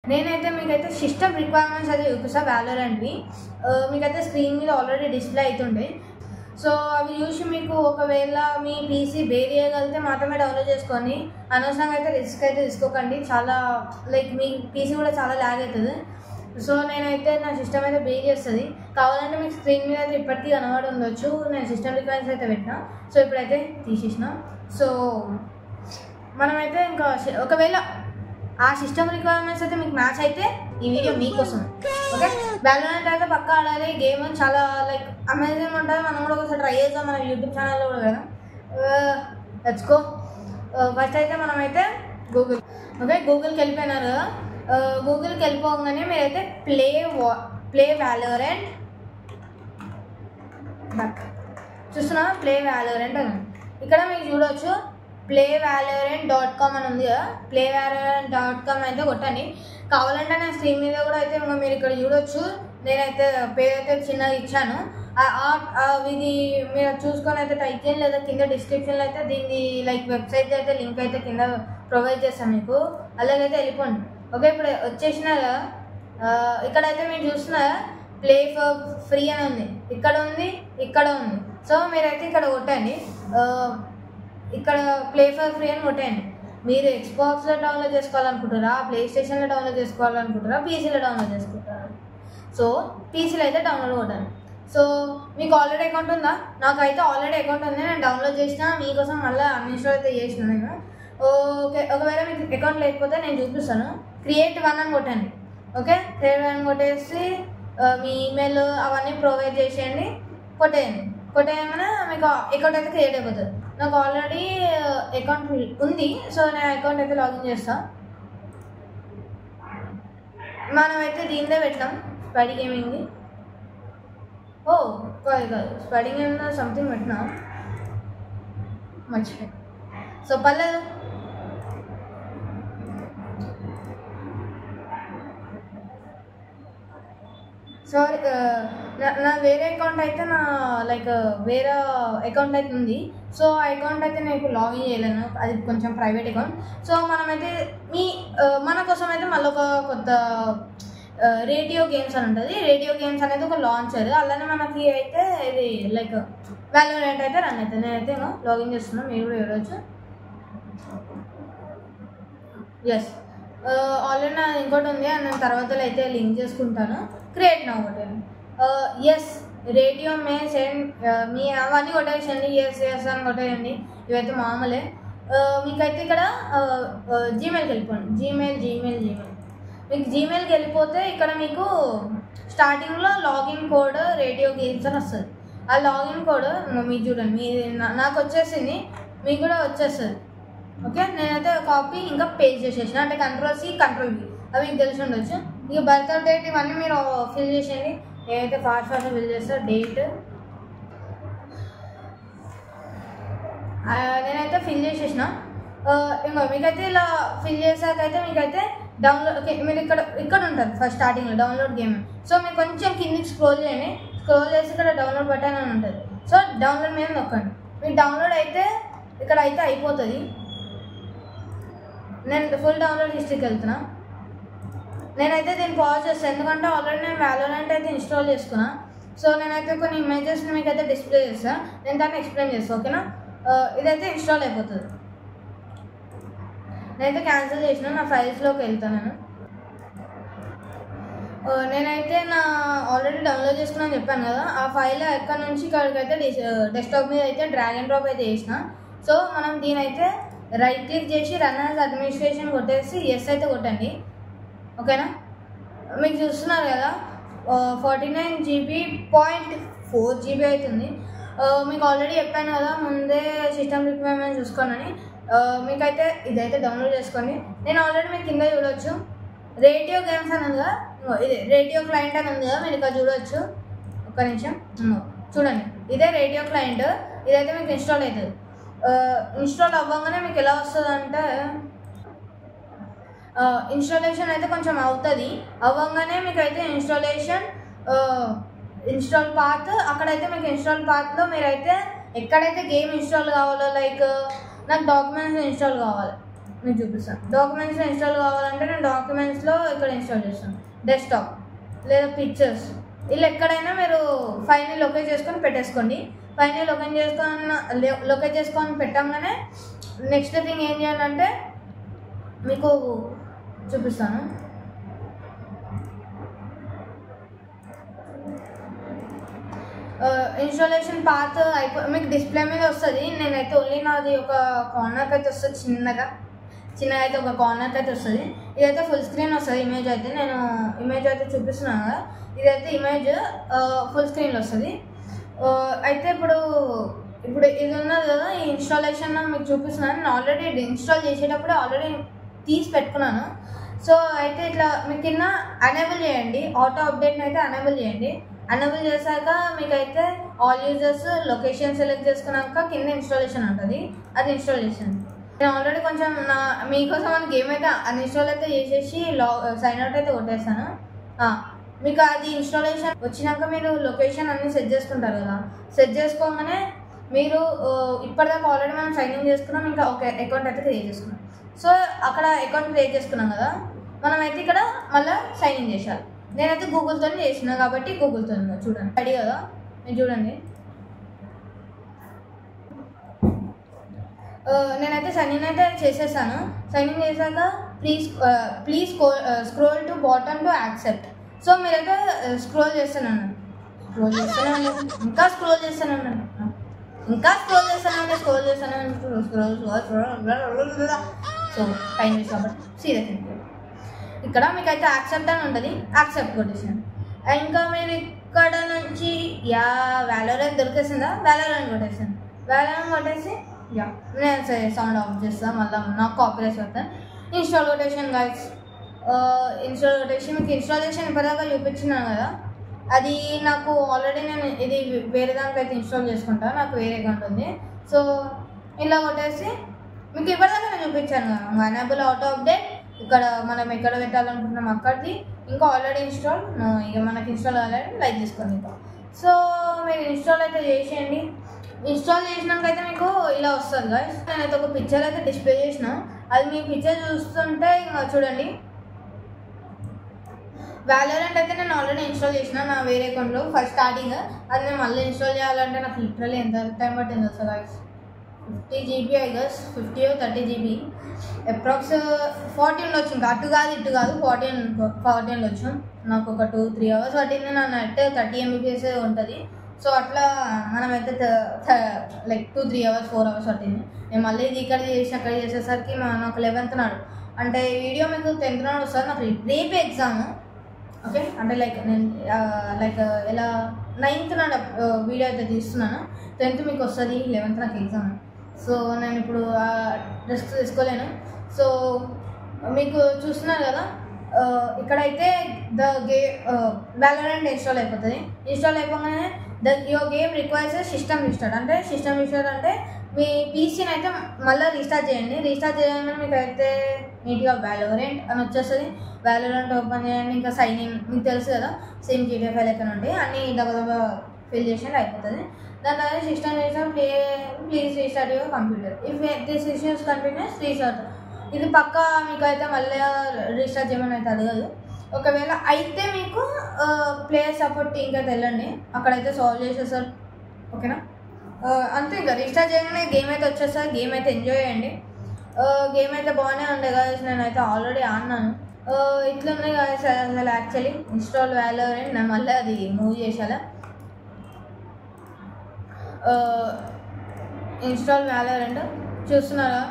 నేనైతే మీకైతే system requirements అయితే చూపిస్తా వ్యాలోరెంట్వి. మీకైతే స్క్రీన్ మీద ఆల్రెడీ డిస్ప్లే అవుతుండే. సో అవి చూసి మీకు ఒకవేళ మీ పీసీ బేర్ చేయగలిగితే మాత్రమే డౌన్లోడ్ చేసుకొని, అనవసరంగా అయితే రిస్క్ అయితే తీసుకోకండి. చాలా లైక్ మీ పీసీ కూడా చాలా ల్యాగ్ అవుతుంది. సో నేనైతే నా సిస్టమ్ అయితే బేర్ చేస్తుంది. కావాలంటే మీకు స్క్రీన్ మీద అయితే ఇప్పటికీ కనబడి ఉండొచ్చు. నేను సిస్టమ్ రిక్వైర్మెంట్స్ అయితే పెట్టినా. సో ఇప్పుడైతే తీసేసిన. సో మనమైతే ఇంకా ఒకవేళ ఆ సిస్టమ్ రిక్వైర్మెంట్స్ అయితే మీకు మ్యాచ్ అయితే ఈ వీడియో మీకోసం. ఓకే, వ్యాలోరెంట్ అయితే పక్కా ఆడాలి. గేమ్ చాలా లైక్ అమేజింగ్ ఉంటుంది. మనం కూడా ఒకసారి ట్రై చేద్దాం మన యూట్యూబ్ ఛానల్లో కూడా కదా. Let's go. ఫస్ట్ అయితే మనమైతే గూగుల్కి వెళ్ళిపోయినారు కదా. గూగుల్కి వెళ్ళిపోగానే మీరైతే ప్లే వ్యాలోరెంట్ చూస్తున్నా. ప్లే వ్యాలోరెంట్ అని ఇక్కడ మీకు చూడవచ్చు. playvalorant.com అని ఉంది కదా. playvalorant.com అయితే కొట్టండి. కావాలంటే నా స్క్రీన్ మీద కూడా అయితే మీరు ఇక్కడ చూడొచ్చు. నేనైతే పేరు అయితే చిన్నగా ఇచ్చాను. ఇది మీరు చూసుకొని అయితే టైప్ చేయండి, లేదా కింద డిస్క్రిప్షన్లో అయితే దీన్ని లైక్ వెబ్సైట్ అయితే లింక్ అయితే కింద ప్రొవైడ్ చేస్తాను మీకు. అలాగైతే వెళ్ళిపోండి. ఓకే, ఇప్పుడు వచ్చేసిన ఇక్కడైతే మీరు చూస్తున్నారా ప్లే ఫర్ ఫ్రీ అని ఉంది. ఇక్కడ ఉంది, ఇక్కడ ఉంది. సో మీరైతే ఇక్కడ కొట్టండి. ఇక్కడ ప్లే ఫర్ ఫ్రీ అని కొట్టండి. మీరు ఎక్స్బాక్స్లో డౌన్లోడ్ చేసుకోవాలనుకుంటారా, ప్లే స్టేషన్లో డౌన్లోడ్ చేసుకోవాలనుకుంటారా, పీసీలో డౌన్లోడ్ చేసుకుంటారా? సో పీసీలో అయితే డౌన్లోడ్ కొట్టాను. సో మీకు ఆల్రెడీ అకౌంట్ ఉందా? నాకైతే ఆల్రెడీ అకౌంట్ ఉంది. నేను డౌన్లోడ్ చేసిన, మీకోసం మళ్ళీ అన్ఇన్స్టాల్ అయితే చేసిన నేను. ఓకే, ఒకవేళ మీకు అకౌంట్ లేకపోతే నేను చూపిస్తాను. క్రియేట్ 1 అని కొట్టండి. ఓకే, క్రియేట్ 1 కొట్టేసి మీ ఈమెయిల్ అవన్నీ ప్రొవైడ్ చేసేయండి. కొట్టేయగానే మీకు అకౌంట్ అయితే క్రియేట్ అయిపోతుంది. నాకు ఆల్రెడీ అకౌంట్ ఉంది. సో నేను అకౌంట్ అయితే లాగిన్ చేస్తాను. మనమైతే దీనిదే పెట్టాం, స్పైడీ గేమింగ్ది. కాదు స్పైడీ గేమ్ సంథింగ్ పెట్టినా మర్చిపోయి. సో పర్లేదు. సారీ, నా వేరే అకౌంట్ అయితే వేరే అకౌంట్ అయితే ఉంది. సో ఆ అకౌంట్ అయితే నేను ఇప్పుడు లాగిన్ చేయలేను, అది కొంచెం ప్రైవేట్ అకౌంట్. సో మనమైతే మన కోసం అయితే మళ్ళీ ఒక కొత్త రేడియో గేమ్స్ అని ఉంటుంది. రేడియో గేమ్స్ అనేది ఒక లాంచర్. అలానే మనకి అయితే ఇది లైక్ వ్యాలోరెంట్ అయితే రన్ అవుతుంది. నేనైతే లాగిన్ చేస్తున్నాను, మీరు కూడా చూడవచ్చు. ఎస్, ఆల్రెడీ నా ఇంకోటి ఉంది, నేను తర్వాత అయితే లింక్ చేసుకుంటాను. క్రియేట్ నా ఒకటి. ఎస్, రేడియో మే సెండ్ మీ అవన్నీ కొట్టేసండి. ఎస్ అని కొట్టేయండి. ఇవైతే మామూలే. మీకైతే ఇక్కడ జీమెయిల్కి వెళ్ళిపోండి. జీమెయిల్ మీకు జీమెయిల్కి వెళ్ళిపోతే ఇక్కడ మీకు స్టార్టింగ్లో లాగిన్ కోడ్ రేడియో గేమ్స్ అని వస్తుంది. ఆ లాగిన్ కోడ్ మీకు చూడండి, నాకు వచ్చేసింది, మీకు కూడా వచ్చేస్తుంది. ఓకే, నేనైతే కాపీ ఇంకా పేస్ట్ చేసేసిన, అంటే Ctrl+C Ctrl+V అవి మీకు తెలిసి ఉండొచ్చు. ఇక బర్త్ డేట్ ఇవన్నీ మీరు ఫిల్ చేసేయండి. నేనైతే ఫాస్ట్ ఫిల్ చేస్తాను. డేట్ నేనైతే ఫిల్ చేసేసిన. ఇంకా మీకైతే ఇలా ఫిల్ చేసాకైతే మీకైతే డౌన్లోడ్ మీరు ఇక్కడ ఉంటుంది ఫస్ట్ స్టార్టింగ్లో డౌన్లోడ్ గేమ్. సో మీరు కొంచెం కిందికి స్క్రోల్ చేయండి. స్క్రోల్ చేసి ఇక్కడ డౌన్లోడ్ బటన్ అని ఉంటుంది. సో డౌన్లోడ్ మీద నొక్కండి. మీకు డౌన్లోడ్ అయితే ఇక్కడ అయితే అయిపోతుంది. నేను ఫుల్ డౌన్లోడ్ హిస్టరీకి వెళ్తున్నా. నేనైతే దీన్ని పాజ్ చేస్తాను, ఎందుకంటే ఆల్రెడీ నేను వ్యాలోరెంట్ అయితే ఇన్స్టాల్ చేసుకున్నా. సో నేనైతే కొన్ని ఇమేజెస్ని మీకు అయితే డిస్ప్లే చేస్తాను, నేను దాన్ని ఎక్స్ప్లెయిన్ చేస్తాను. ఓకేనా, ఇదైతే ఇన్స్టాల్ అయిపోతుంది. నేనైతే క్యాన్సిల్ చేసిన, నా ఫైల్స్లోకి వెళ్తాను. నేనైతే ఆల్రెడీ డౌన్లోడ్ చేసుకున్నాను చెప్పాను కదా. ఆ ఫైల్ ఎక్కడ నుంచి ఇక్కడికైతే డెస్క్టాప్ మీద అయితే డ్రాగ్ అండ్ డ్రాప్ అయితే చేసిన. సో మనం దీనైతే రైట్ క్లిక్ చేసి రన్ యాజ్ అడ్మినిస్ట్రేషన్ కొట్టేసి ఎస్ అయితే కొట్టండి. ఓకేనా, మీకు చూస్తున్నారు కదా 49 GB 0.4 GB అవుతుంది. మీకు ఆల్రెడీ చెప్పాను కదా ముందే సిస్టమ్ రిక్వైర్మెంట్ చూసుకోనని. మీకైతే ఇదైతే డౌన్లోడ్ చేసుకోండి. నేను ఆల్రెడీ మీకు కింద చూడవచ్చు రేడియో గేమ్స్ అని ఉంది కదా, ఇదే రేడియో క్లయింట్ అని ఉంది కదా, మీరు ఇక్కడ చూడవచ్చు. ఒక్క నిమిషం చూడండి, ఇదే రేడియో క్లయింట్. ఇదైతే మీకు ఇన్స్టాల్ అవుతుంది. ఇన్స్టాల్ అవ్వగానే మీకు ఎలా వస్తుంది అంటే ఇన్స్టాలేషన్ అయితే కొంచెం అవుతుంది. అవ్వగానే మీకు అయితే ఇన్స్టాల్ పాత్ అక్కడైతే మీకు ఇన్స్టాల్ పాత్లో మీరైతే ఎక్కడైతే గేమ్ ఇన్స్టాల్ కావాలో, లైక్ నాకు డాక్యుమెంట్స్ ఇన్స్టాల్ కావాలి, మీకు చూపిస్తాను. డాక్యుమెంట్స్లో ఇన్స్టాల్ కావాలంటే నేను డాక్యుమెంట్స్లో ఇక్కడ ఇన్స్టాల్ చేస్తాను. డెస్క్టాప్ లేదా పిక్చర్స్ ఇలా ఎక్కడైనా మీరు ఫైల్ని లొకేట్ చేసుకొని పెట్టేసుకోండి. ఫైల్ని లొకేట్ చేసుకొని పెట్టంగానే నెక్స్ట్ థింగ్ ఏం చేయాలంటే మీకు చూపిస్తాను. ఇన్స్టాలేషన్ పాత్ మీకు డిస్ప్లే మీద వస్తుంది. నేనైతే ఓన్లీ నాది ఒక కార్నర్కి అయితే వస్తుంది, చిన్నగా అయితే ఒక కార్నర్కి అయితే వస్తుంది. ఇదైతే ఫుల్ స్క్రీన్ వస్తుంది ఇమేజ్ అయితే. నేను ఇమేజ్ అయితే చూపిస్తున్నాను కదా, ఇదైతే ఇమేజ్ ఫుల్ స్క్రీన్లో వస్తుంది. అయితే ఇప్పుడు ఇది ఉన్నది కదా, ఈ ఇన్స్టాలేషన్ మీకు చూపిస్తున్నాను. నేను ఆల్రెడీ ఇన్స్టాల్ చేసేటప్పుడు ఆల్రెడీ తీసి పెట్టుకున్నాను. సో అయితే ఇట్లా మీకు కింద అనేబుల్ చేయండి, ఆటో అప్డేట్ని అయితే అనేబుల్ చేయండి. అనేబుల్ చేశాక మీకైతే ఆల్ యూజర్స్ లొకేషన్ సెలెక్ట్ చేసుకున్నాక కింద ఇన్స్టాలేషన్ ఉంటుంది, అది ఇన్స్టాల్ చేసాను. నేను ఆల్రెడీ కొంచెం మీకోసం మన గేమ్ అయితే అన్ఇన్స్టాల్ అయితే చేసేసి సైన్ అవుట్ అయితే కొట్టేస్తాను. మీకు అది ఇన్స్టాలేషన్ వచ్చినాక మీరు లొకేషన్ అన్నీ సెట్ చేసుకుంటారు కదా, సెట్ చేసుకోగానే మీరు ఇప్పటిదాకా ఆల్రెడీ మనం సైన్ ఇన్ చేసుకున్నాం, ఇంకా ఒక అకౌంట్ అయితే క్రియేట్ చేసుకున్నాం. సో అక్కడ అకౌంట్ క్రియేట్ చేసుకున్నాం కదా, మనమైతే ఇక్కడ మళ్ళీ సైన్ ఇన్ చేయాలి. నేనైతే గూగుల్తో చేసిన కాబట్టి గూగుల్తో చూడండి, రెడీ కదా, మీరు చూడండి. నేనైతే సైన్ ఇన్ అయితే చేసేసాను. సైన్ ఇన్ చేశాక please scroll to bottom to accept. So మీరైతే స్క్రోల్ చేస్తూనే ఇంకా స్క్రోల్ చేస్తూనే సో టైం వేస్ట్ కాబట్టి సీరియస్ ఇక్కడ మీకైతే యాక్సెప్ట్ అని ఉంటుంది, యాక్సెప్ట్ కొట్టేసాను. ఇంకా మీరు ఇక్కడ నుంచి వ్యాలోరెంట్ దొరికేసిందా, వ్యాలోరెంట్ కొట్టేసాను. వ్యాలోరెంట్ కొట్టేసి నేను సౌండ్ ఆఫ్ చేస్తాను, మళ్ళీ నాకు కాపీరైట్ వస్తాను. Install quotation guys, install quotation మీకు ఇన్స్టాలేషన్ ఇప్పటిదాకా చూపించినాను కదా, అది నాకు ఆల్రెడీ నేను ఇది వేరే దానికైతే ఇన్స్టాల్ చేసుకుంటాను, నాకు వేరే అకౌంట్ ఉంది. సో ఇలా కొట్టేసి మీకు ఇప్పటిదాకా నేను చూపించాను కదా, అనేబుల్ ఆటో అప్డేట్, ఇక్కడ మనం ఎక్కడ పెట్టాలనుకుంటున్నాం అక్కడిది, ఇంకా ఆల్రెడీ ఇన్స్టాల్, ఇక మనకి ఇన్స్టాల్ కావాలంటే లైక్ చేసుకోండి ఇంకా. సో మీరు ఇన్స్టాల్ అయితే చేసేయండి. ఇన్స్టాల్ చేసినాక అయితే మీకు ఇలా వస్తుంది గాయస్. నేనైతే ఒక పిక్చర్ అయితే డిస్ప్లే చేసిన, అది మీ పిక్చర్ చూస్తుంటే ఇంకా చూడండి. వ్యాలోరెంట్ అయితే నేను ఆల్రెడీ ఇన్స్టాల్ చేసిన నా వేరే అకౌంట్లో ఫస్ట్ స్టార్టింగ్. అది నేను మళ్ళీ ఇన్స్టాల్ చేయాలంటే నాకు లిటరల్లీ ఎంత టైం పట్టింది వస్తుంది guys. 50 GB I guess, 50 or 30 GB approx 40 ఉండొచ్చు, ఇంకా అటు కాదు ఇటు కాదు, 40 ఉండొచ్చు. నాకు ఒక 2-3 hours పట్టింది. నా నెట్ 30 MBPS ఉంటుంది. సో అట్లా మనమైతే లైక్ 2-3 hours 4 hours పట్టింది. నేను మళ్ళీ ఇది ఇక్కడ చేసి అక్కడ చేసేసరికి నాకు 11th నాడు, అంటే వీడియో మీకు 10th నాడు వస్తుంది. నాకు రేపే ఎగ్జామ్, ఓకే. అంటే నేను ఇలా 9th నాడు వీడియో అయితే తీస్తున్నాను, 10th మీకు వస్తుంది, 11th నాకు ఎగ్జామ్. సో నేను ఇప్పుడు రిస్క్ తీసుకోలేను. సో మీకు చూస్తున్నారు కదా, ఇక్కడైతే వ్యాలోరెంట్ ఇన్స్టాల్ అయిపోతుంది. ఇన్స్టాల్ అయిపోగానే your game requires system restart. అంటే సిస్టమ్ రీస్టార్ట్ అంటే మీ పీసీని అయితే మళ్ళీ రీస్టార్ట్ చేయండి. రీస్టార్ట్ చేయగానే మీకు అయితే నీట్గా వ్యాలోరెంట్ అని వచ్చేస్తుంది. వ్యాలోరెంట్ ఓపెన్ చేయండి, ఇంకా సైన్ ఇన్ మీకు తెలుసు కదా, సేమ్ జీటీఏ ఫైల్ ఎక్కడ ఉంటే అన్నీ దబదబా ఫిల్ చేసినట్టు అయిపోతుంది. దాని తర్వాత system restart, please restart your computer if this issues continuous restart. ఇది పక్కా మీకు అయితే మళ్ళీ రీస్టార్ట్ చేయమని అయితే అడగదు. ఒకవేళ అయితే మీకు ప్లేయర్ సపోర్ట్ టీంకి అయితే వెళ్ళండి, అక్కడైతే సాల్వ్ చేసేస్తారు, ఓకేనా. అంతే, ఇంకా రీస్టార్ట్ చేయగానే గేమ్ అయితే వచ్చేస్తారు. గేమ్ అయితే ఎంజాయ్ చేయండి. గేమ్ అయితే బాగానే ఉండే కదా, నేనైతే ఆల్రెడీ ఆడినాను. ఇట్లున్నాయి కదా అసలు యాక్చువల్లీ ఇన్స్టాల్ వ్యాలోరెంట్. నేను మళ్ళీ అది మూవ్ చేసేలా ఇన్స్టాల్ వ్యాలోరెంట్ చూస్తున్నారా.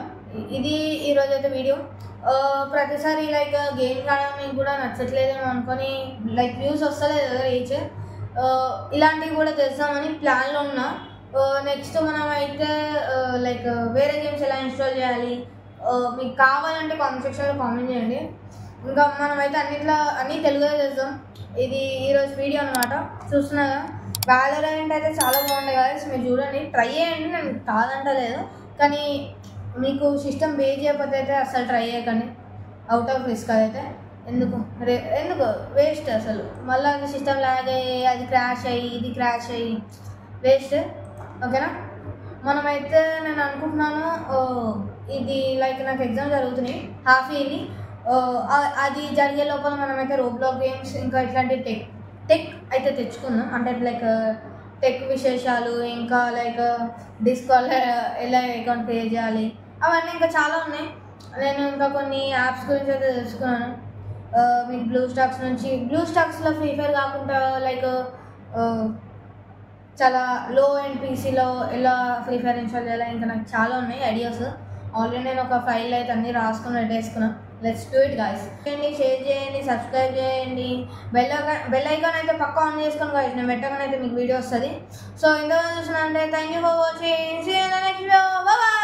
ఇది ఈరోజు అయితే వీడియో. ప్రతిసారి లైక్ గేమ్ ఆడడానికి కూడా నచ్చట్లేదేమో అనుకొని లైక్ వ్యూస్ వస్తలేదు కదా రీచ్, ఇలాంటివి కూడా చేస్తామని ప్లాన్లో ఉన్నా. నెక్స్ట్ మనం అయితే లైక్ వేరే గేమ్స్ ఎలా ఇన్స్టాల్ చేయాలి మీకు కావాలంటే కామెంట్ సెక్షన్లో కామెంట్ చేయండి. ఇంకా మనమైతే అన్నీ తెలుగులో చేద్దాం. ఇది ఈరోజు వీడియో అనమాట. చూస్తున్నారా, వ్యాలోరెంట్ అయితే చాలా బాగుంది కదా, మీరు చూడండి, ట్రై చేయండి. నేను కాదంటలేదు, కానీ మీకు సిస్టమ్ బేస్ చేయకపోతే అయితే అసలు ట్రై చేయకండి. అవుట్ ఆఫ్ రిస్క్ అదైతే ఎందుకు వేస్ట్ అసలు. మళ్ళీ అది సిస్టమ్ లాగ్ అయ్యి, అది క్రాష్ అయ్యి, ఇది క్రాష్ అయ్యి వేస్ట్, ఓకేనా. మనమైతే నేను అనుకుంటున్నాను ఇది లైక్ నాకు ఎగ్జామ్ జరుగుతున్నాయి హాఫ్ ఇయర్లీ, అది జరిగే లోపల మనమైతే రోబ్లాక్ గేమ్స్ ఇంకా ఇట్లాంటి టెక్ అయితే తెచ్చుకున్నాం. అంటే లైక్ టెక్ విశేషాలు, ఇంకా లైక్ డిస్కాల్ ఎలా అకౌంట్ క్రియేట్ చేయాలి, అవన్నీ ఇంకా చాలా ఉన్నాయి. నేను ఇంకా కొన్ని యాప్స్ గురించి అయితే తెలుసుకున్నాను. మీకు బ్లూ స్టాక్స్లో ఫ్రీ ఫైర్ కాకుండా లైక్ చాలా లో అండ్ పీసీలో ఎలా ఫ్రీ ఫైర్ ఇన్స్టాల్ చేయాలి, ఇంకా నాకు చాలా ఉన్నాయి ఐడియాస్. ఆల్రెడీ నేను ఒక ఫైల్ అయితే అన్నీ రాసుకుని పెట్టేసుకున్నాను. Let's do it guys. Share చేయండి, సబ్స్క్రైబ్ చేయండి, బెల్ ఐకాన్ అయితే పక్కా ఆన్ చేసుకొని గైస్, నేను పెట్టగానే అయితే మీకు వీడియో వస్తుంది. సో ఇంతవరకు చూసినా అంటే thank you for watching. See you in the next video. Bye by.